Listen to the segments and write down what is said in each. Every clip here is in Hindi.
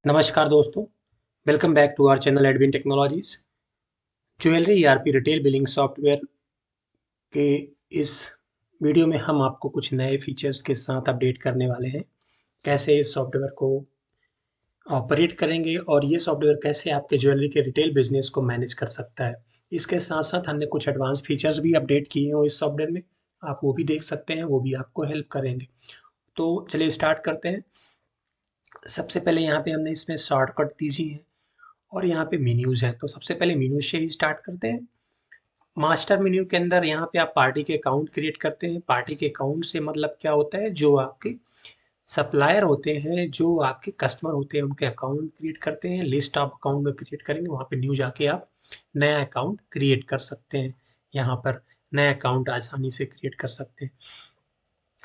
नमस्कार दोस्तों, welcome back to our channel Edwin technologies. Jewellery ERP retail billing software के इस वीडियो में हम आपको कुछ नए फीचर्स के साथ अपडेट करने वाले हैं। कैसे इस सॉफ्टवेयर को ऑपरेट करेंगे और ये सॉफ्टवेयर कैसे आपके ज्वेलरी के रिटेल बिजनेस को मैनेज कर सकता है। इसके साथ साथ हमने कुछ एडवांस फीचर्स भी अपडेट किए हैं इस सॉफ्टवेयर में, आप वो भी देख सकते हैं, वो भी आपको हेल्प करेंगे। तो चलिए स्टार्ट करते हैं। सबसे पहले यहाँ पे हमने इसमें शॉर्टकट दीजिए हैं और यहाँ पे मेन्यूज़ हैं। तो सबसे पहले मेन्यू से ही स्टार्ट करते हैं। मास्टर मेन्यू के अंदर यहाँ पे आप पार्टी के अकाउंट क्रिएट करते हैं। पार्टी के अकाउंट से मतलब क्या होता है, जो आपके सप्लायर होते हैं, जो आपके कस्टमर होते हैं, उनके अकाउंट क्रिएट करते हैं। लिस्ट ऑफ अकाउंट में क्रिएट करेंगे, वहाँ पे न्यू जाके आप नया अकाउंट क्रिएट कर सकते हैं। यहाँ पर नया अकाउंट आसानी से क्रिएट कर सकते हैं।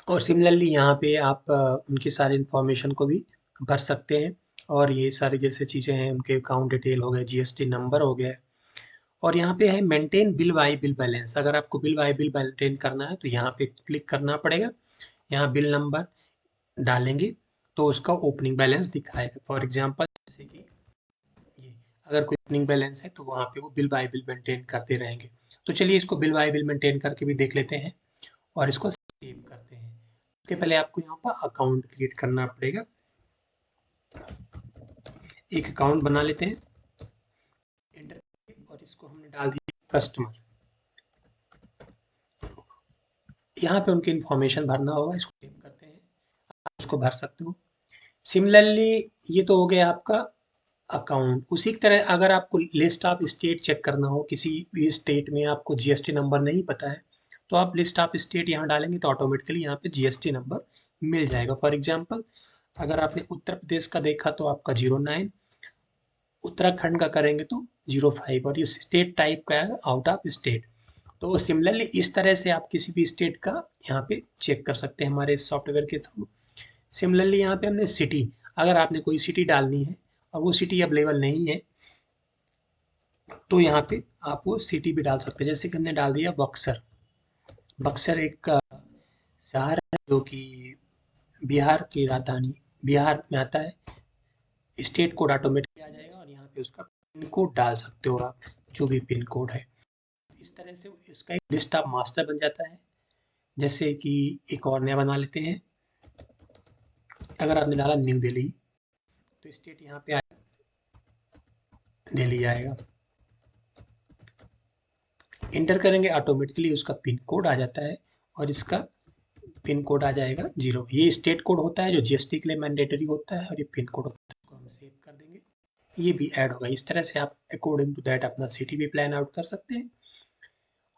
और सिमिलरली यहाँ पे आप उनकी सारी इन्फॉर्मेशन को भी भर सकते हैं। और ये सारी जैसे चीज़ें हैं, उनके अकाउंट डिटेल हो गए, जीएसटी नंबर हो गया। और यहाँ पे है maintain bill bye bill balance. अगर आपको बिल बाय बिल मेंटेन करना है तो यहाँ पे क्लिक करना पड़ेगा। यहाँ बिल नंबर डालेंगे तो उसका ओपनिंग बैलेंस दिखाएगा। फॉर एग्जांपल जैसे कि ये, अगर कोई ओपनिंग बैलेंस है तो वहाँ पे वो बिल बाय बिल मेंटेन करते रहेंगे। तो चलिए इसको बिल बाय बिल मेंटेन करके भी देख लेते हैं और इसको सेव करते हैं। उसके पहले आपको यहाँ पर अकाउंट क्रिएट करना पड़ेगा। एक अकाउंट बना लेते हैं, एंटर, और इसको हमने डाल दिया कस्टमर। यहाँ पे उनकी इन्फॉर्मेशन भरना होगा, इसको सेव करते हैं, आप उसको भर सकते हो। सिमिलरली ये तो हो गया आपका अकाउंट। उसी की तरह अगर आपको लिस्ट ऑफ स्टेट चेक करना हो, किसी भी स्टेट में आपको जीएसटी नंबर नहीं पता है, तो आप लिस्ट ऑफ स्टेट यहाँ डालेंगे तो ऑटोमेटिकली यहाँ पे जीएसटी नंबर मिल जाएगा। फॉर एग्जांपल अगर आपने उत्तर प्रदेश का देखा तो आपका 09, उत्तराखंड का करेंगे तो 05, और ये स्टेट टाइप का है आउट ऑफ स्टेट। तो सिमिलरली इस तरह से आप किसी भी स्टेट का यहाँ पे चेक कर सकते हैं हमारे इस सॉफ्टवेयर के थ्रू। सिमिलरली यहाँ पे हमने सिटी, अगर आपने कोई सिटी डालनी है और वो सिटी अवेलेबल नहीं है तो यहाँ पे आप वो सिटी भी डाल सकते हैं। जैसे कि हमने डाल दिया बक्सर। बक्सर एक शहर है जो कि बिहार की राजधानी, बिहार में आता है। स्टेट कोड ऑटोमेटिक आ जाएगा और यहाँ पे उसका पिन कोड डाल सकते हो आप, जो भी पिन कोड है। इस तरह से इसका एक लिस्ट ऑफ मास्टर बन जाता है। जैसे कि एक और नया बना लेते हैं। अगर आपने डाला न्यू दिल्ली तो स्टेट यहाँ पे आएगा, दिल्ली आएगा। इंटर करेंगे ऑटोमेटिकली उसका पिन कोड आ जाता है और इसका पिन कोड आ जाएगा 0। ये स्टेट कोड होता है जो जीएसटी के लिए मैंडेटरी होता है, और ये पिन कोड होता है, इसको हम सेव कर देंगे। ये भी ऐड होगा। इस तरह से आप अकॉर्डिंग टू दैट अपना सिटी भी प्लान आउट कर सकते हैं।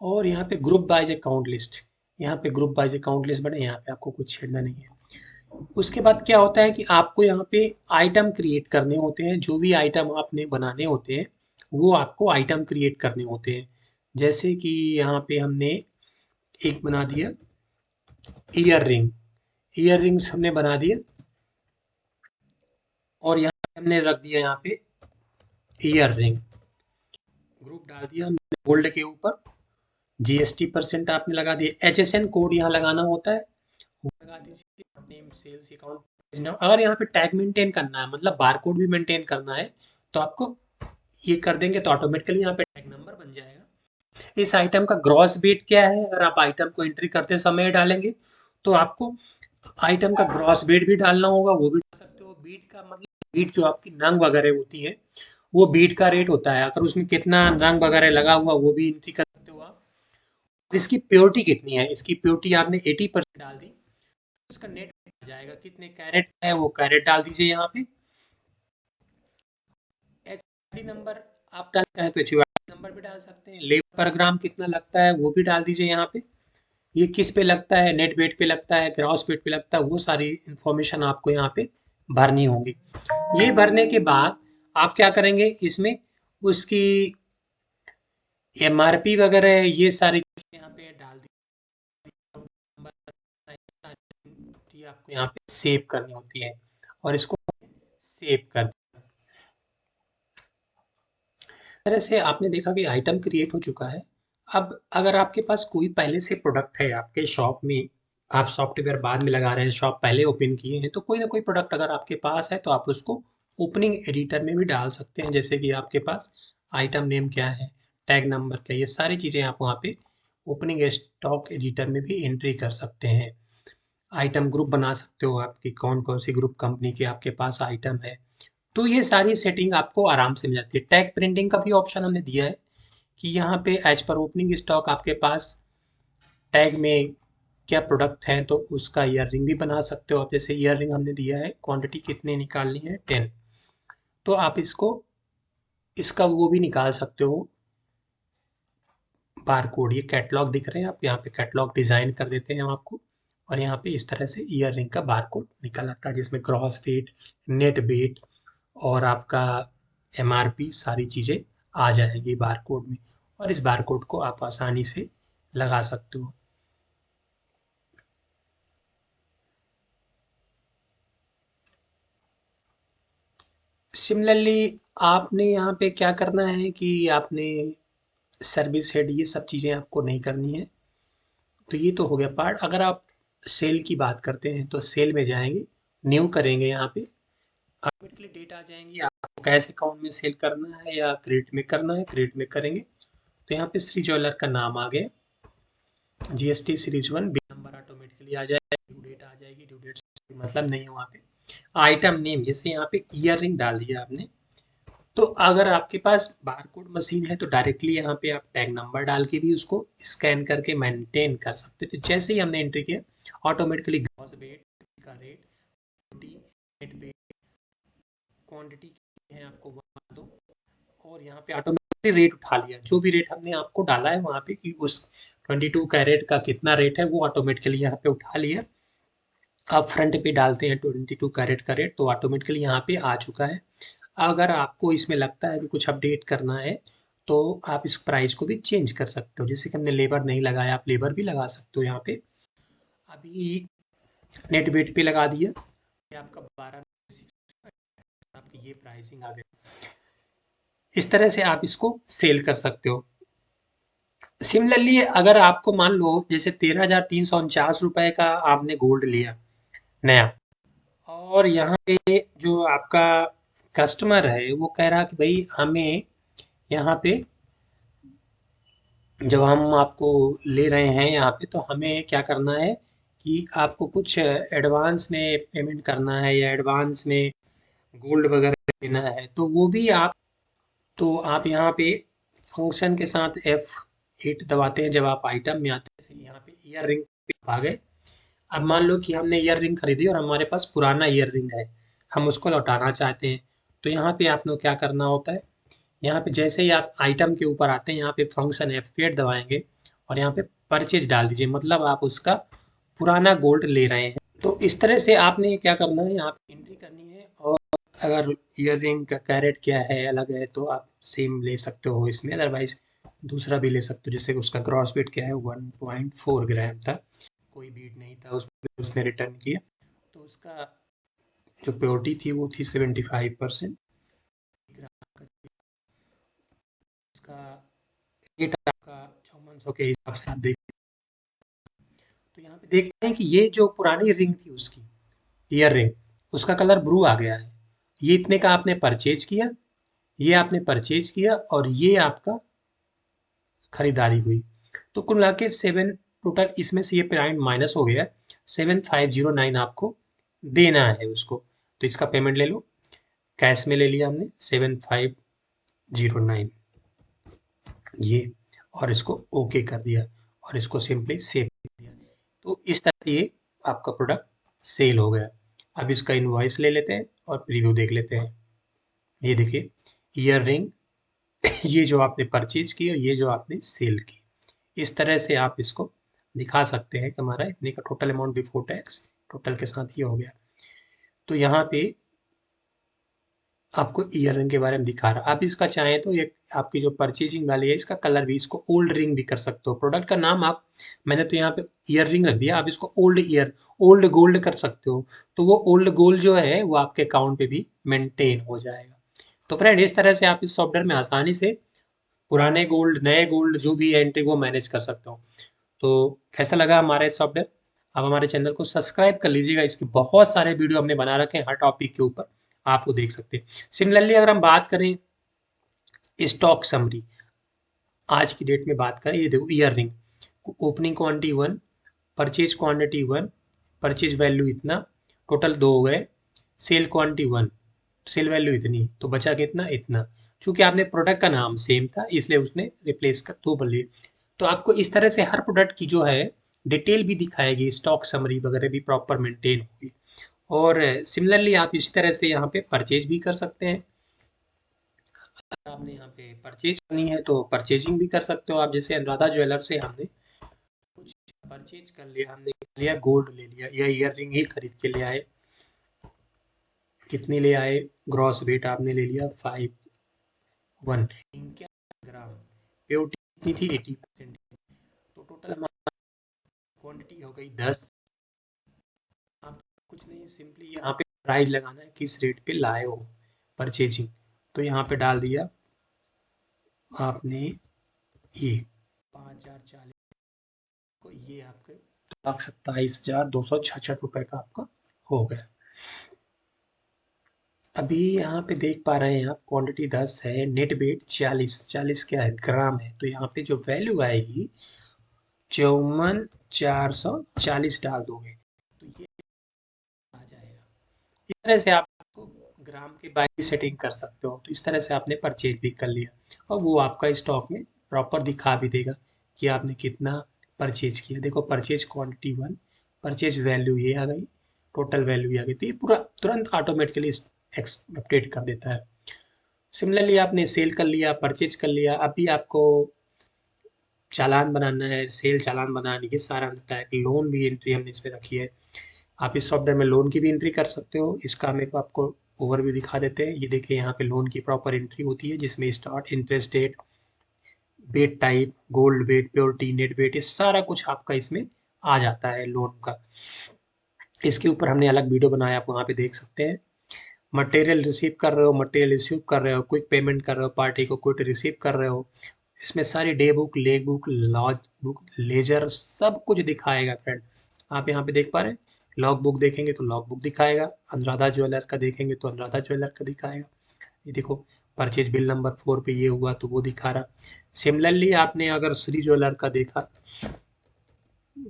और यहाँ पे ग्रुप वाइज अकाउंट लिस्ट, यहाँ पे ग्रुप वाइज अकाउंट लिस्ट बने, यहाँ पे आपको कुछ छेड़ना नहीं है। उसके बाद क्या होता है कि आपको यहाँ पे आइटम क्रिएट करने होते हैं। जो भी आइटम आपने बनाने होते हैं वो आपको आइटम क्रिएट करने होते हैं। जैसे कि यहाँ पे हमने एक बना दिया ईयर रिंग, ईयर रिंग्स हमने बना दिया और यहाँ पे हमने रख दिया यहाँ पे ईयर रिंग। ग्रुप डाल दिया हमने गोल्ड के ऊपर, जीएसटी परसेंट आपने लगा दिया, एचएसएन कोड यहाँ लगाना होता है, वो लगा दीजिए। Name sales account. अगर यहाँ पे टैग मेंटेन करना है, मतलब बारकोड भी मेंटेन करना है, तो आपको ये कर देंगे तो ऑटोमेटिकली यहाँ पे टैग नंबर बन जाएगा। इस आइटम का ग्रॉस वेट क्या है, अगर आप आइटम को एंट्री करते समय डालेंगे तो आपको आइटम का ग्रॉस वेट भी डालना होगा, वो भी डाल सकते हो। बीट का मतलब बीट जो आपकी नंग वगैरह होती है, वो बीट का रेट होता है, अगर उसमें कितना रंग वगैरह लगा हुआ वो भी एंट्री कर सकते हो आप। इसकी प्योरिटी कितनी है, इसकी प्योरिटी आपने 80% डाल दी, इसका नेट आ जाएगा कितने कैरेट है, वो कैरेट डाल दीजिए यहाँ पे। एचयूआईडी नंबर आप डालना है तो एचयूआईडी नंबर भी डाल सकते हैं। लेबर पर ग्राम कितना लगता है वो भी डाल दीजिए यहाँ पे। ये किस पे लगता है, नेट वेट पे लगता है, ग्रॉस वेट पे लगता है, वो सारी इंफॉर्मेशन आपको यहाँ पे भरनी होगी। ये भरने के बाद आप क्या करेंगे, इसमें उसकी एमआरपी वगैरह ये सारी चीजें यहाँ पे डाल दी। आपको यहाँ पे सेव करनी होती है और इसको सेव कर तरह से आपने देखा कि आइटम क्रिएट हो चुका है। अब अगर आपके पास कोई पहले से प्रोडक्ट है आपके शॉप में, आप सॉफ्टवेयर बाद में लगा रहे हैं, शॉप पहले ओपन किए हैं, तो कोई ना कोई प्रोडक्ट अगर आपके पास है तो आप उसको ओपनिंग एडिटर में भी डाल सकते हैं, जैसे कि आपके पास आइटम नेम क्या है, टैग नंबर क्या है, ये सारी चीज़ें आप वहाँ पे ओपनिंग स्टॉक एडिटर में भी एंट्री कर सकते हैं। आइटम ग्रुप बना सकते हो आपकी कौन कौन सी ग्रुप कंपनी के आपके पास आइटम है, तो ये सारी सेटिंग आपको आराम से मिल जाती है। टैग प्रिंटिंग का भी ऑप्शन हमने दिया है कि यहाँ पे एज पर ओपनिंग स्टॉक आपके पास टैग में क्या प्रोडक्ट है तो उसका ईयर रिंग भी बना सकते हो आप। जैसे ईयर रिंग हमने दिया है, क्वांटिटी कितनी निकालनी है 10, तो आप इसको इसका वो भी निकाल सकते हो बार कोड। ये कैटलॉग दिख रहे हैं आप, यहाँ पे कैटलॉग डिजाइन कर देते हैं हम आपको, और यहाँ पे इस तरह से ईयर रिंग का बार कोड निकल आता है जिसमें ग्रॉस वेट, नेट वेट और आपका एमआरपी सारी चीज़ें आ जाएंगी बार कोड में, और इस बार कोड को आप आसानी से लगा सकते हो। सिमिलरली आपने यहाँ पे क्या करना है कि आपने सर्विस हेड ये सब चीज़ें आपको नहीं करनी है। तो ये तो हो गया पार्ट। अगर आप सेल की बात करते हैं तो सेल में जाएंगे, न्यू करेंगे, यहाँ पे ऑटोमेटिकली डेट आ जाएंगी। आपको कैश अकाउंट में सेल करना है या क्रेडिट में करना है, क्रेडिट में करेंगे तो यहाँ पे श्री ज्वेलर का नाम आ गया, GST series 1, bill number automatically आ जाएगा, ड्यू डेट आ जाएगी, ड्यू डेट से मतलब नहीं है वहाँ पे। आइटम नेम जैसे यहाँ पे ईयर रिंग डाल दिया आपने, तो अगर आपके पास बारकोड मशीन है तो डायरेक्टली यहाँ पे आप टैग नंबर डाल के भी उसको स्कैन करके मेंटेन कर सकते थे। जैसे ही हमने एंट्री किया ऑटोमेटिकली ग्रॉस वेट का रेट, नेट वेट, क्वांटिटी है आपको वहाँ दो, और यहाँ पे ऑटोमेटिकली रेट उठा लिया। जो भी रेट हमने आपको डाला है वहाँ पे कि उस 22 कैरेट का कितना रेट है वो ऑटोमेटिकली यहाँ पे उठा लिया। आप फ्रंट पे डालते हैं 22 कैरेट का रेट तो ऑटोमेटिकली यहाँ पे आ चुका है। अगर आपको इसमें लगता है कि कुछ अपडेट करना है तो आप इस प्राइस को भी चेंज कर सकते हो। जैसे कि हमने लेबर नहीं लगाया, आप लेबर भी लगा सकते हो यहाँ पे। अभी नेट वेट पे लगा दिया, ये आपका 12, आपकी ये प्राइसिंग आ गई। इस तरह से आप इसको सेल कर सकते हो। सिमिलरली अगर आपको मान लो जैसे 13,349 रुपए का आपने गोल्ड लिया नया, और यहाँ पे जो आपका कस्टमर है वो कह रहा कि भाई हमें यहाँ पे जब हम आपको ले रहे हैं यहाँ पे तो हमें क्या करना है कि आपको कुछ एडवांस में पेमेंट करना है या एडवांस में गोल्ड वगैरह देना है, तो वो भी आप, तो आप यहाँ पे फंक्शन के साथ F8 दबाते हैं जब आप आइटम में आते हैं। जैसे यहाँ पे ईयर रिंग पे आ गए। अब मान लो कि हमने ईयर रिंग खरीदी और हमारे पास पुराना ईयर रिंग है, हम उसको लौटाना चाहते हैं, तो यहाँ पे आपको क्या करना होता है, यहाँ पे जैसे ही आप आइटम के ऊपर आते हैं यहाँ पे फंक्शन F8 दबाएंगे और यहाँ पे परचेज डाल दीजिए, मतलब आप उसका पुराना गोल्ड ले रहे हैं। तो इस तरह से आपने क्या करना है, यहाँ पे एंट्री करनी है, और अगर ईयर रिंग का कैरेट क्या है अलग है तो आप सेम ले सकते हो इसमें, अदरवाइज दूसरा भी ले सकते हो। जैसे उसका क्रॉस वेट क्या है 1.4 ग्राम था, कोई बीट नहीं था उसमें, उसने रिटर्न किया तो उसका जो प्योरिटी थी वो थी 75%। उसका रेट आपका 5400 के हिसाब से आप देख, तो यहाँ पे देखते हैं कि ये जो पुरानी रिंग थी उसकी ईयर रिंग, उसका कलर ब्लू आ गया है। ये इतने का आपने परचेज किया, ये आपने परचेज किया और ये आपका खरीदारी हुई, तो कुल मिला के 7 टोटल इसमें से ये पॉइंट माइनस हो गया, 7509 आपको देना है उसको। तो इसका पेमेंट ले लो, कैश में ले लिया हमने 7509 ये, और इसको ओके कर दिया और इसको सिंपली सेव कर दिया। तो इस तरह से ये आपका प्रोडक्ट सेल हो गया। अब इसका इनवॉइस ले लेते हैं और प्रीव्यू देख लेते हैं। ये देखिए ईयर रिंग ये जो आपने परचेज की और ये जो आपने सेल की, इस तरह से आप इसको दिखा सकते हैं कि हमारा इतने का total amount before tax total के साथ ये हो गया। तो यहाँ पे आपको ईयर रिंग के बारे में दिखा रहा। आप इसका चाहें तो ये आपकी जो परचेजिंग वाली है इसका कलर भी, इसको ओल्ड रिंग भी कर सकते हो। प्रोडक्ट का नाम आप, मैंने तो यहाँ पे ईयर रिंग रख दिया, आप इसको ओल्ड गोल्ड कर सकते हो, तो वो ओल्ड गोल्ड जो है वो आपके अकाउंट पे भी मेंटेन हो जाएगा। तो फ्रेंड इस तरह से आप इस सॉफ्टवेयर में आसानी से पुराने गोल्ड नए गोल्ड जो भी एंट्री वो मैनेज कर सकते हो। तो कैसा लगा हमारा इस सॉफ्टवेयर? आप हमारे चैनल को सब्सक्राइब कर लीजिएगा, इसके बहुत सारे वीडियो हमने बना रखे हैं हर टॉपिक के ऊपर, आपको देख सकते हैं। सिमिलरली अगर हम बात करें स्टॉक समरी, आज की डेट में बात करें, ये देखो ear ring, opening quantity 1, purchase quantity 1, purchase value इतना, टोटल 2 हो गए, सेल क्वांटिटी 1, सेल वैल्यू इतनी, तो बचा कितना, इतना। चूंकि आपने प्रोडक्ट का नाम सेम था इसलिए उसने रिप्लेस कर 2 बोल लिए। तो आपको इस तरह से हर प्रोडक्ट की जो है डिटेल भी दिखाएगी, स्टॉक समरी वगैरह भी प्रॉपर मेंटेन होगी। और सिमिलरली आप इसी तरह से यहाँ पे परचेज भी कर सकते हैं। अगर आपने यहाँ पे परचेज करनी है तो परचेजिंग भी कर सकते हो आप। जैसे अनुराधा ज्वेलर से हमने कुछ परचेज कर लिया, हमने लिया गोल्ड ले लिया या ईयर रिंग ही खरीद के ले आए, कितनी ले आए, ग्रॉस वेट आपने ले लिया 51 ग्राम, प्योरिटी कितनी थी 80%, तो टोटल हमारी क्वांटिटी हो गई 10। आप कुछ नहीं, सिंपली यहाँ पे प्राइस लगाना है, किस रेट पे लाए हो परचेजिंग, तो यहाँ पे डाल दिया आपने ये 5040 को, ये आपके 1,27,266 रुपए का आपका हो गया। अभी यहाँ पे देख पा रहे हैं आप, क्वांटिटी 10 है, नेट वेट 40, 40 क्या है, ग्राम है, तो यहाँ पे जो वैल्यू आएगी 54,440 डाल दोगे तो ये आ जाएगा। इस तरह से आप ग्राम के बाई की सेटिंग कर सकते हो। तो इस तरह से आपने परचेज भी कर लिया और वो आपका स्टॉक में प्रॉपर दिखा भी देगा कि आपने कितना परचेज किया। देखो परचेज क्वांटिटी 1, परचेज वैल्यू ये आ गई, टोटल वैल्यू ये आ गई, तो ये पूरा तुरंत ऑटोमेटिकली अपडेट कर देता है। सिमिलरली आपने सेल कर लिया, परचेज कर लिया, अभी आपको चालान बनाना है, सेल चालान बनाने की सारा होता है। लोन भी एंट्री हमने इसमें रखी है, आप इस सॉफ्टवेयर में लोन की भी एंट्री कर सकते हो। इसका मेरे को आपको ओवरव्यू दिखा देते हैं। ये देखिए यहाँ पे लोन की प्रॉपर एंट्री होती है जिसमें स्टार्ट, इंटरेस्ट रेट, बेट टाइप, गोल्ड बेट, प्योरिटी, नेट बेट, ये सारा कुछ आपका इसमें आ जाता है लोन का। इसके ऊपर हमने अलग वीडियो बनाया, आप वहाँ पे देख सकते हैं। मटेरियल रिसीव कर रहे हो, मटेरियल रिसीव कर रहे हो, क्विक पेमेंट कर रहे हो, पार्टी को क्विक रिसीव कर रहे हो, इसमें सारी day book, leg book, lodge book, ledger सब कुछ दिखाएगा फ्रेंड। आप यहाँ पे देख पा रहे हैं, लॉग बुक देखेंगे तो लॉग बुक दिखाएगा, अनुराधा ज्वेलर का देखेंगे तो अनुराधा ज्वेलर का दिखाएगा। ये देखो परचेज बिल नंबर 4 पे ये हुआ तो वो दिखा रहा। सिमिलरली आपने अगर श्री ज्वेलर का देखा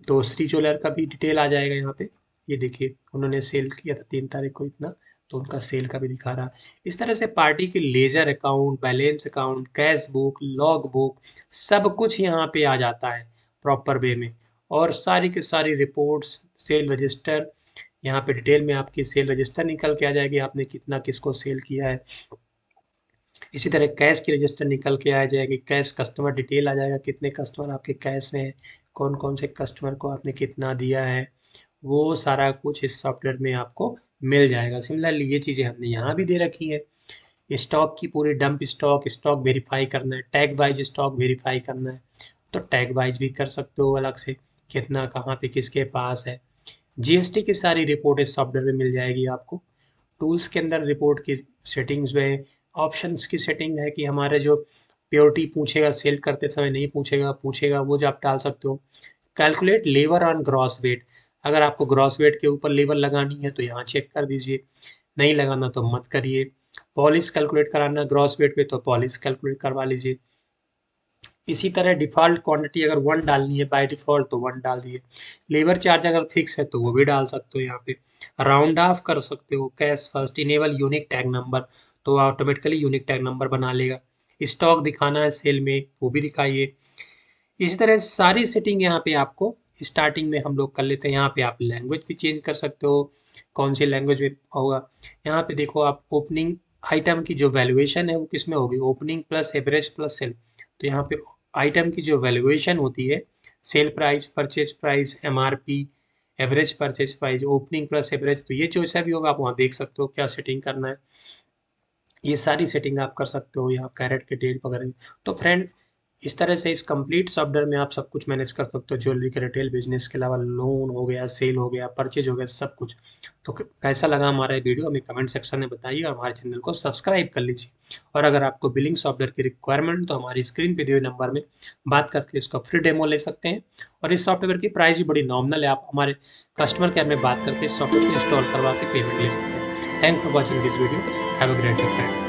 तो श्री ज्वेलर का भी डिटेल आ जाएगा यहाँ पे। ये देखिए उन्होंने सेल किया था 3 तारीख को इतना, तो उनका सेल का भी दिखा रहा। इस तरह से पार्टी के ledger account, balance account, cash book, log book, सब कुछ यहाँ पे आ जाता है प्रॉपर वे में। और सारी की सारी रिपोर्ट्स, सेल रजिस्टर, यहाँ पे डिटेल में आपकी सेल रजिस्टर निकल के आ जाएगी, आपने कितना किसको सेल किया है। इसी तरह कैश की रजिस्टर निकल के आ जाएगी, कैश कस्टमर डिटेल आ जाएगा, कितने कस्टमर आपके कैश में हैं, कौन कौन से कस्टमर को आपने कितना दिया है, वो सारा कुछ इस सॉफ्टवेयर में आपको मिल जाएगा। सिमिलरली ये चीज़ें हमने यहाँ भी दे रखी है। स्टॉक की पूरी डंप स्टॉक, स्टॉक वेरीफाई करना है, टैग वाइज स्टॉक वेरीफाई करना है तो टैग वाइज भी कर सकते हो अलग से, कितना कहाँ पे किसके पास है। जीएसटी की सारी रिपोर्ट इस सॉफ्टवेयर में मिल जाएगी आपको। टूल्स के अंदर रिपोर्ट की सेटिंग्स में ऑप्शंस की सेटिंग है कि हमारे जो प्योरिटी पूछेगा, सेल करते समय नहीं पूछेगा, पूछेगा वो जो आप डाल सकते हो। Calculate labour on gross weight, अगर आपको ग्रॉस वेट के ऊपर लेबर लगानी है तो यहाँ चेक कर दीजिए, नहीं लगाना तो मत करिए। पॉलिश कैलकुलेट कराना ग्रॉस वेट पे तो पॉलिश कैलकुलेट करवा लीजिए। इसी तरह डिफ़ॉल्ट क्वांटिटी अगर 1 डालनी है बाय डिफ़ॉल्ट तो 1 डाल दिए। लेबर चार्ज अगर फिक्स है तो वो भी डाल सकते हो यहाँ पे। राउंड ऑफ कर सकते हो, cash first, enable unique tag number, तो ऑटोमेटिकली यूनिक टैग नंबर बना लेगा। स्टॉक दिखाना है सेल में, वो भी दिखाइए। इसी तरह से सारी सेटिंग यहाँ पे आपको स्टार्टिंग में हम लोग कर लेते हैं। यहाँ पे आप लैंग्वेज भी चेंज कर सकते हो, कौन सी लैंग्वेज में होगा। यहाँ पे देखो आप ओपनिंग आइटम की जो वैल्यूएशन है वो किस में होगी, opening plus average plus sale. तो यहाँ पे आइटम की जो वैल्यूएशन होती है, sale price, purchase price, MRP, average purchase price, opening plus average, तो ये जो सा भी होगा आप वहाँ देख सकते हो क्या सेटिंग करना है। ये सारी सेटिंग आप कर सकते हो यहाँ कैरेट के डेट वगैरह। तो फ्रेंड इस तरह से इस कंप्लीट सॉफ्टवेयर में आप सब कुछ मैनेज कर सकते हो, ज्वेलरी के रिटेल बिजनेस के अलावा लोन हो गया, सेल हो गया, परचेज हो गया, सब कुछ। तो कैसा लगा हमारा ये वीडियो हमें कमेंट सेक्शन में बताइए और हमारे चैनल को सब्सक्राइब कर लीजिए। और अगर आपको बिलिंग सॉफ्टवेयर की रिक्वायरमेंट तो हमारी स्क्रीन पे दिए हुए नंबर में बात करके इसका फ्री डेमो ले सकते हैं। और इस सॉफ्टवेयर की प्राइस भी बड़ी नॉमिनल है, आप हमारे कस्टमर केयर में बात करके इस सॉफ्टवेयर को इंस्टॉल करवा के पेमेंट ले सकते हैं। Thanks for watching this video. Have a great day, friend.